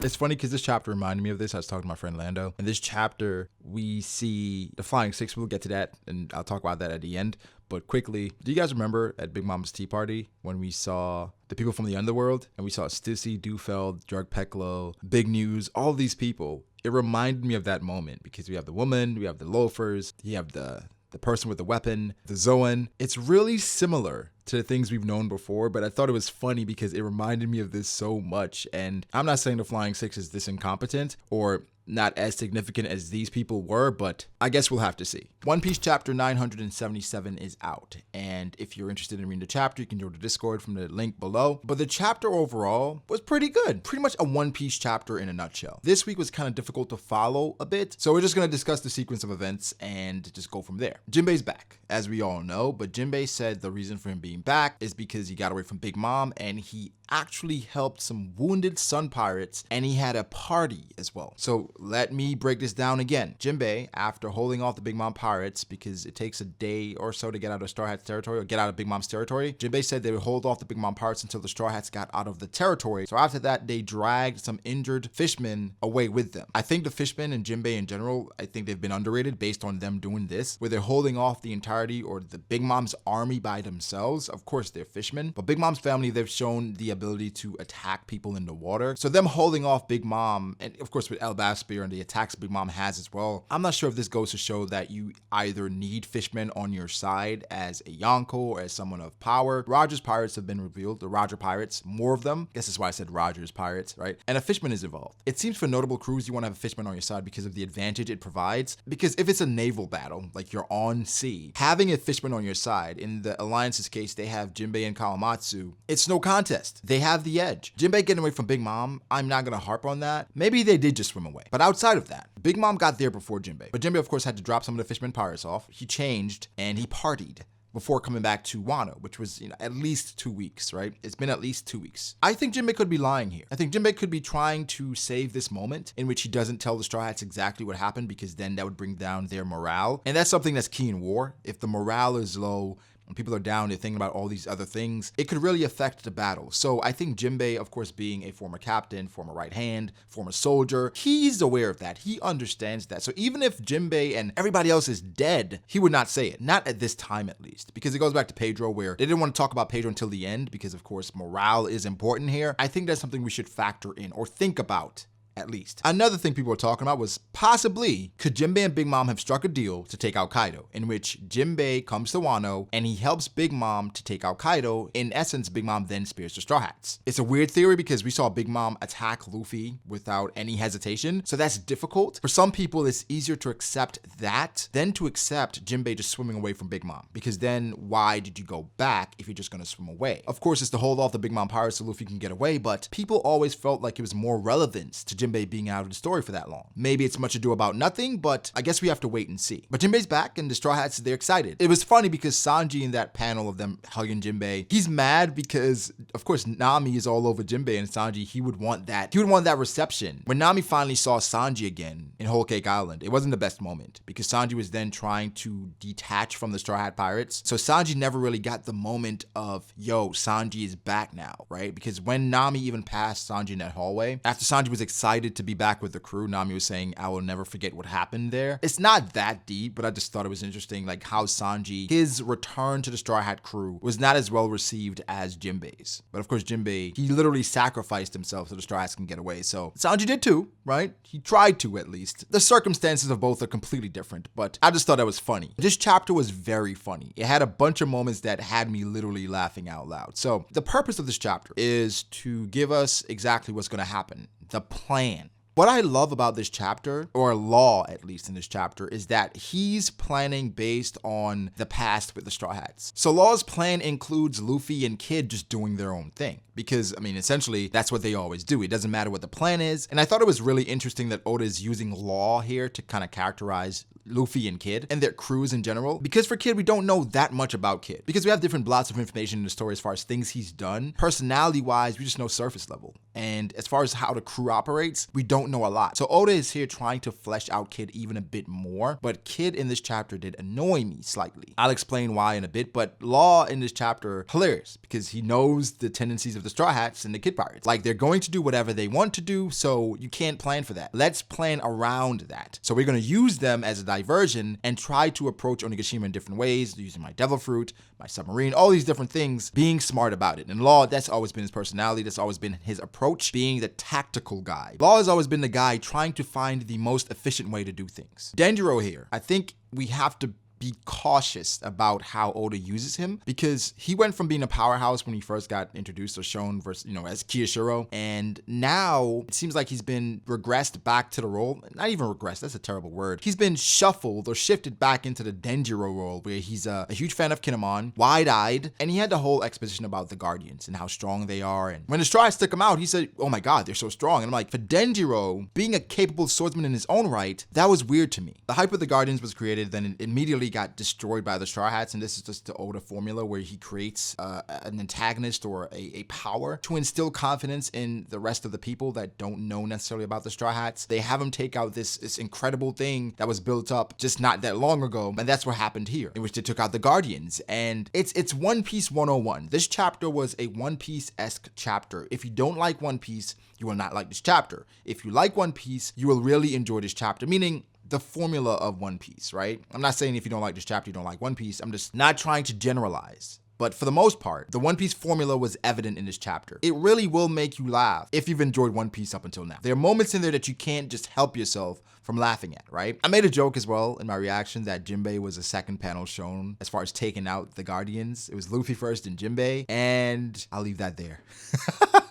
It's funny because this chapter reminded me of this. I was talking to my friend Lando. In this chapter, we see the Flying Six. We'll get to that, and I'll talk about that at the end. But quickly, do you guys remember at Big Mom's tea party when we saw the people from the underworld? And we saw Stussy, Dufeld, Drug Peklo, Big News, all these people. It reminded me of that moment because we have the woman, we have the loafers, you have the person with the weapon, the Zoan. It's really similar to the things we've known before, but I thought it was funny because it reminded me of this so much. And I'm not saying the Flying Six is this incompetent or not as significant as these people were, but I guess we'll have to see. One Piece chapter 977 is out, and if you're interested in reading the chapter, you can go to Discord from the link below. But the chapter overall was pretty good. Pretty much a One Piece chapter in a nutshell. This week was kind of difficult to follow a bit, so we're just going to discuss the sequence of events and just go from there. Jimbei's back, as we all know, but Jimbei said the reason for him being back is because he got away from Big Mom, and he actually helped some wounded sun pirates, and he had a party as well. So let me break this down again. Jimbei, after holding off the Big Mom pirates, because it takes a day or so to get out of Straw Hat's territory or get out of Big Mom's territory, Jimbei said they would hold off the Big Mom pirates until the Straw Hats got out of the territory. So after that, they dragged some injured fishmen away with them. I think the fishmen and Jimbei in general, I think they've been underrated based on them doing this, where they're holding off the entirety or the Big Mom's army by themselves. Of course, they're fishmen, but Big Mom's family, they've shown the ability to attack people in the water. So them holding off Big Mom, and of course with Elbaf Spear and the attacks Big Mom has as well, I'm not sure if this goes to show that you either need fishmen on your side as a Yonko or as someone of power. Roger's pirates have been revealed, the Roger pirates, more of them. I guess that's why I said Roger's pirates, right? And a fishman is involved. It seems for notable crews, you want to have a fishman on your side because of the advantage it provides. Because if it's a naval battle, like you're on sea, having a fishman on your side, in the Alliance's case, they have Jimbei and Kawamatsu, it's no contest. They have the edge. Jimbei getting away from Big Mom, I'm not gonna harp on that. Maybe they did just swim away. But outside of that, Big Mom got there before Jimbei. But Jimbei, of course, had to drop some of the fisherman pirates off. He changed and he partied before coming back to Wano, which was, at least 2 weeks, right? It's been at least 2 weeks. I think Jimbei could be lying here. I think Jimbei could be trying to save this moment in which he doesn't tell the Straw Hats exactly what happened, because then that would bring down their morale. And that's something that's key in war. If the morale is low, when people are down, they're thinking about all these other things, it could really affect the battle. So I think Jimbei, of course, being a former captain, former right hand, former soldier, he's aware of that. He understands that. So even if Jimbei and everybody else is dead, he would not say it. Not at this time, at least. Because it goes back to Pedro, where they didn't want to talk about Pedro until the end, because of course, morale is important here. I think that's something we should factor in or think about. At least. Another thing people were talking about was possibly, could Jimbei and Big Mom have struck a deal to take out Kaido, in which Jimbei comes to Wano and he helps Big Mom to take out Kaido. In essence, Big Mom then spears the Straw Hats. It's a weird theory because we saw Big Mom attack Luffy without any hesitation, so that's difficult. For some people, it's easier to accept that than to accept Jimbei just swimming away from Big Mom, because then why did you go back if you're just gonna swim away? Of course, it's to hold off the Big Mom pirates so Luffy can get away, but people always felt like it was more relevance to Jimbei being out of the story for that long. Maybe it's much ado about nothing, but I guess we have to wait and see. But Jimbei's back and the Straw Hats, they're excited. It was funny because Sanji in that panel of them hugging Jimbei, he's mad because of course Nami is all over Jimbei, and Sanji, he would want that reception. When Nami finally saw Sanji again in Whole Cake Island, it wasn't the best moment because Sanji was then trying to detach from the Straw Hat pirates. So Sanji never really got the moment of, yo, Sanji is back now, right? Because when Nami even passed Sanji in that hallway, after Sanji was excited to be back with the crew, Nami was saying, I will never forget what happened there. It's not that deep, but I just thought it was interesting, like how Sanji, his return to the Straw Hat crew was not as well received as Jimbei's. But of course, Jimbei, he literally sacrificed himself so the Straw Hats can get away. So Sanji did too, right? He tried to, at least. The circumstances of both are completely different, but I just thought that was funny. This chapter was very funny. It had a bunch of moments that had me literally laughing out loud. So the purpose of this chapter is to give us exactly what's going to happen, the plan. What I love about this chapter, or Law at least in this chapter, is that he's planning based on the past with the Straw Hats. So Law's plan includes Luffy and Kid just doing their own thing. Because, I mean, essentially, that's what they always do. It doesn't matter what the plan is. And I thought it was really interesting that Oda is using Law here to kind of characterize Luffy and Kid and their crews in general. Because for Kid, we don't know that much about Kid. Because we have different blots of information in the story as far as things he's done. Personality-wise, we just know surface level. And as far as how the crew operates, we don't know a lot. So Oda is here trying to flesh out Kid even a bit more. But Kid in this chapter did annoy me slightly. I'll explain why in a bit. But Law in this chapter, hilarious. Because he knows the tendencies of the Straw Hats and the Kid Pirates. Like, they're going to do whatever they want to do, so you can't plan for that. Let's plan around that. So we're going to use them as a diversion and try to approach Onigashima in different ways, using my Devil Fruit, my submarine, all these different things, being smart about it. And Law, that's always been his personality. That's always been his approach, being the tactical guy. Law has always been the guy trying to find the most efficient way to do things. Denjiro here, I think we have to be cautious about how Oda uses him, because he went from being a powerhouse when he first got introduced or shown versus, as Kiyashiro, and now it seems like he's been regressed back to the role. Not even regressed, that's a terrible word. He's been shuffled or shifted back into the Denjiro role, where he's a huge fan of Kinemon, wide-eyed, and he had the whole exposition about the Guardians and how strong they are. And when the Straw Hats took him out, he said, oh my god, they're so strong. And I'm like, for Denjiro, being a capable swordsman in his own right, that was weird to me. The hype of the Guardians was created, then it immediately got destroyed by the Straw Hats, and this is just the Oda formula where he creates an antagonist or a power to instill confidence in the rest of the people that don't know necessarily about the Straw Hats. They have him take out this incredible thing that was built up just not that long ago, and that's what happened here, in which they took out the Guardians. And it's One Piece 101. This chapter was a One Piece-esque chapter. If you don't like One Piece, you will not like this chapter. If you like One Piece, you will really enjoy this chapter, meaning the formula of One Piece, right? I'm not saying if you don't like this chapter, you don't like One Piece. I'm just not trying to generalize. But for the most part, the One Piece formula was evident in this chapter. It really will make you laugh if you've enjoyed One Piece up until now. There are moments in there that you can't just help yourself from laughing at, right? I made a joke as well in my reaction that Jimbei was the second panel shown as far as taking out the Guardians. It was Luffy first and Jimbei, and I'll leave that there.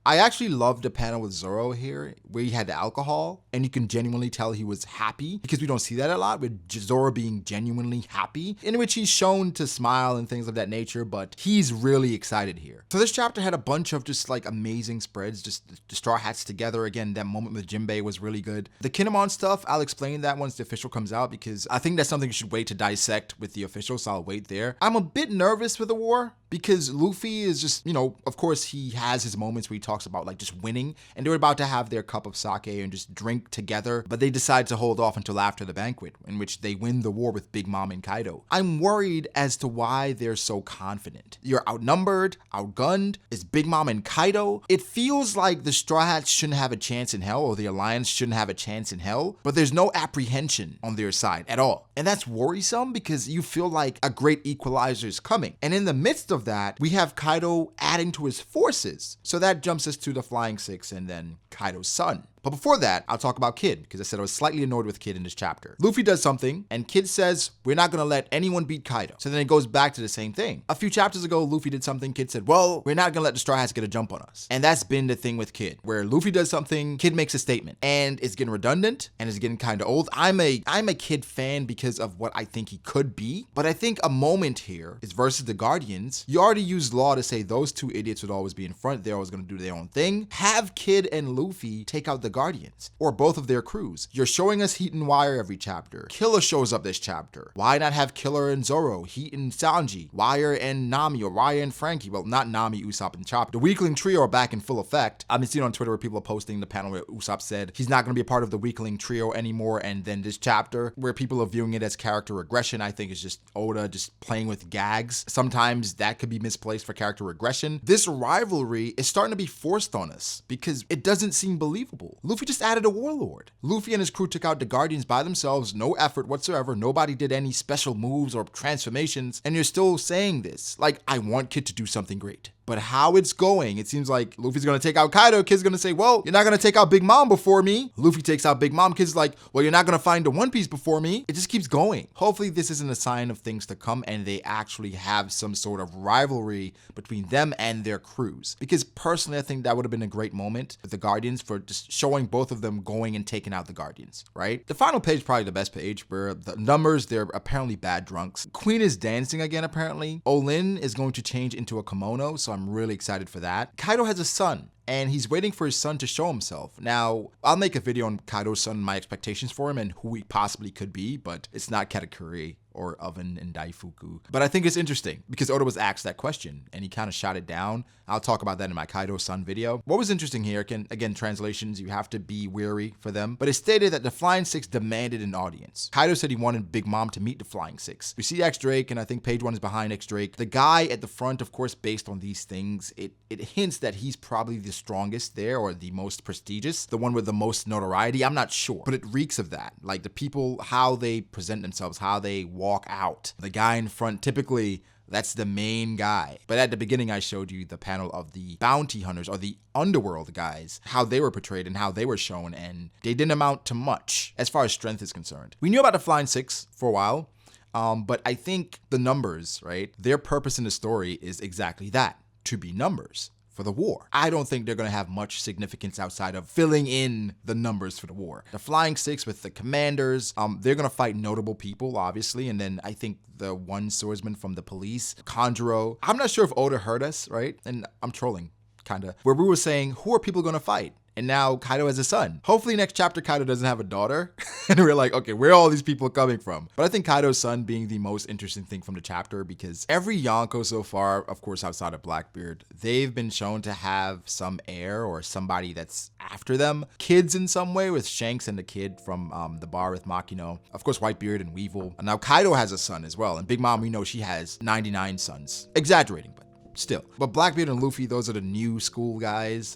I actually loved the panel with Zoro here, where he had the alcohol, and you can genuinely tell he was happy, because we don't see that a lot, with Zoro being genuinely happy, in which he's shown to smile and things of that nature, but he's really excited here. So this chapter had a bunch of just like amazing spreads, just the Straw Hats together. Again, that moment with Jimbei was really good. The Kinemon stuff, I'll explain that once the official comes out, because I think that's something you should wait to dissect with the official, so I'll wait there. I'm a bit nervous for the war, because Luffy is just, of course he has his moments where he talks about like just winning, and they're about to have their cup of sake and just drink together, but they decide to hold off until after the banquet, in which they win the war with Big Mom and Kaido. I'm worried as to why they're so confident. You're outnumbered, outgunned, it's Big Mom and Kaido. It feels like the Straw Hats shouldn't have a chance in hell, or the Alliance shouldn't have a chance in hell, but there's no apprehension on their side at all. And that's worrisome, because you feel like a great equalizer is coming. And in the midst of that, we have Kaido adding to his forces. So that jumps us to the Flying Six and then Kaido's son. But before that, I'll talk about Kid, because I said I was slightly annoyed with Kid in this chapter. Luffy does something, and Kid says, we're not gonna let anyone beat Kaido. So then it goes back to the same thing. A few chapters ago, Luffy did something, Kid said, well, we're not gonna let the Straw Hats get a jump on us. And that's been the thing with Kid, where Luffy does something, Kid makes a statement, and it's getting redundant, and it's getting kind of old. I'm a Kid fan because of what I think he could be, but I think a moment here is versus the Guardians. You already used Law to say those two idiots would always be in front, they're always gonna do their own thing. Have Kid and Luffy take out the Guardians, or both of their crews. You're showing us Heat and Wire every chapter. Killer shows up this chapter. Why not have Killer and Zoro, Heat and Sanji, Wire and Nami, or Wire and Frankie? Well, not Nami, Usopp, and Chopper. The Weakling trio are back in full effect. I've been seeing on Twitter where people are posting the panel where Usopp said he's not going to be a part of the Weakling trio anymore, and then this chapter where people are viewing it as character regression, I think is just Oda just playing with gags. Sometimes that could be misplaced for character regression. This rivalry is starting to be forced on us because it doesn't seem believable. Luffy just added a warlord. Luffy and his crew took out the Guardians by themselves, no effort whatsoever. Nobody did any special moves or transformations, and you're still saying this. Like, I want Kid to do something great. But how it's going, it seems like Luffy's gonna take out Kaido. Kid's gonna say, well, you're not gonna take out Big Mom before me. Luffy takes out Big Mom. Kid's like, well, you're not gonna find the One Piece before me. It just keeps going. Hopefully this isn't a sign of things to come and they actually have some sort of rivalry between them and their crews. Because personally, I think that would have been a great moment with the Guardians for just showing both of them going and taking out the Guardians, right? The final page is probably the best page, where the numbers, they're apparently bad drunks. Queen is dancing again, apparently. Olin is going to change into a kimono, so I'm really excited for that. Kaido has a son, and he's waiting for his son to show himself. Now, I'll make a video on Kaido's son and my expectations for him and who he possibly could be, but it's not Katakuri or Oven and Daifuku. But I think it's interesting because Oda was asked that question and he kind of shot it down. I'll talk about that in my Kaido Sun video. What was interesting here, again, translations, you have to be wary for them, but it stated that the Flying Six demanded an audience. Kaido said he wanted Big Mom to meet the Flying Six. We see X Drake, and I think page 1 is behind X Drake. The guy at the front, of course, based on these things, it hints that he's probably the strongest there or the most prestigious, the one with the most notoriety. I'm not sure, but it reeks of that. Like the people, how they present themselves, how they walk out. The guy in front, typically, that's the main guy. But at the beginning, I showed you the panel of the bounty hunters or the underworld guys, how they were portrayed and how they were shown, and they didn't amount to much as far as strength is concerned. We knew about the Flying Six for a while, but I think the numbers, right? Their purpose in the story is exactly that, to be numbers for the war. I don't think they're going to have much significance outside of filling in the numbers for the war. The Flying Six with the commanders, they're going to fight notable people, obviously, and then I think the one swordsman from the police, Kanjuro. I'm not sure if Oda heard us, right? And I'm trolling, kind of, where we were saying, who are people going to fight? And now Kaido has a son. Hopefully next chapter Kaido doesn't have a daughter. And we're like, okay, where are all these people coming from? But I think Kaido's son being the most interesting thing from the chapter, because every Yonko so far, of course outside of Blackbeard, they've been shown to have some heir or somebody that's after them. Kids in some way, with Shanks and the kid from the bar with Makino. Of course Whitebeard and Weevil. And now Kaido has a son as well. And Big Mom, we know she has 99 sons. Exaggerating, but still. But Blackbeard and Luffy, those are the new school guys.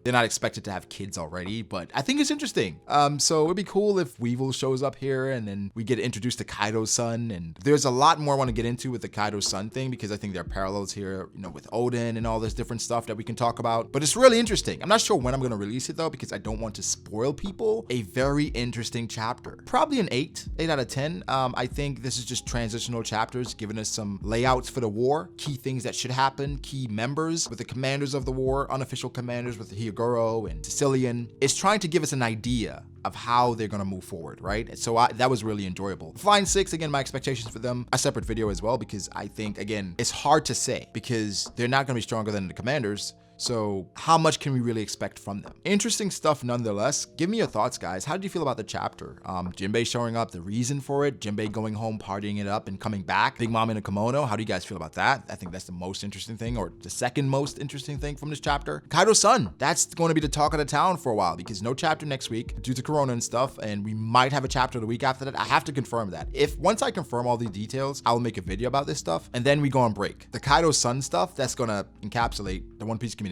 They're not expected to have kids already, but I think it's interesting. So it'd be cool if Weevil shows up here and then we get introduced to Kaido's son. And there's a lot more I want to get into with the Kaido's son thing, because I think there are parallels here, you know, with Odin and all this different stuff that we can talk about. But it's really interesting. I'm not sure when I'm going to release it though, because I don't want to spoil people. A very interesting chapter. Probably an 8 out of 10. I think this is just transitional chapters, giving us some layouts for the war, key things that should happen, key members with the commanders of the war, unofficial commanders with Hyogoro and Sicilian. It's trying to give us an idea of how they're going to move forward, right? So that was really enjoyable. Flying Six, again, my expectations for them, a separate video as well, because I think, again, it's hard to say because they're not going to be stronger than the commanders. So how much can we really expect from them? Interesting stuff nonetheless. Give me your thoughts, guys. How did you feel about the chapter? Jimbei showing up, the reason for it, Jimbei going home, partying it up and coming back, Big Mom in a kimono. How do you guys feel about that? I think that's the most interesting thing, or the second most interesting thing from this chapter. Kaido's son, that's going to be the talk of the town for a while, because no chapter next week due to Corona and stuff, and we might have a chapter the week after that. I have to confirm that. Once I confirm all the details, I'll make a video about this stuff, and then we go on break. The Kaido's son stuff, that's going to encapsulate the One Piece community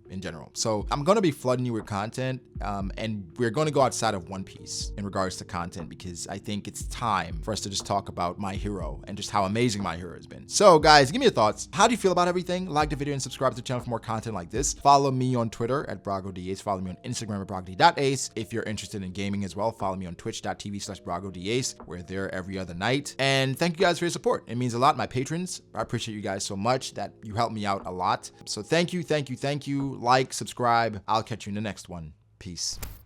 in general. So I'm going to be flooding you with content, and we're going to go outside of One Piece in regards to content, because I think it's time for us to just talk about My Hero and just how amazing My Hero has been. So guys, give me your thoughts. How do you feel about everything? Like the video and subscribe to the channel for more content like this. Follow me on Twitter at BragoDace. Follow me on Instagram at BragoD.ace. If you're interested in gaming as well, follow me on twitch.tv/BragoDace. We're there every other night. And thank you guys for your support. It means a lot. My patrons, I appreciate you guys so much that you help me out a lot. So thank you, thank you, thank you. Like, subscribe. I'll catch you in the next one. Peace.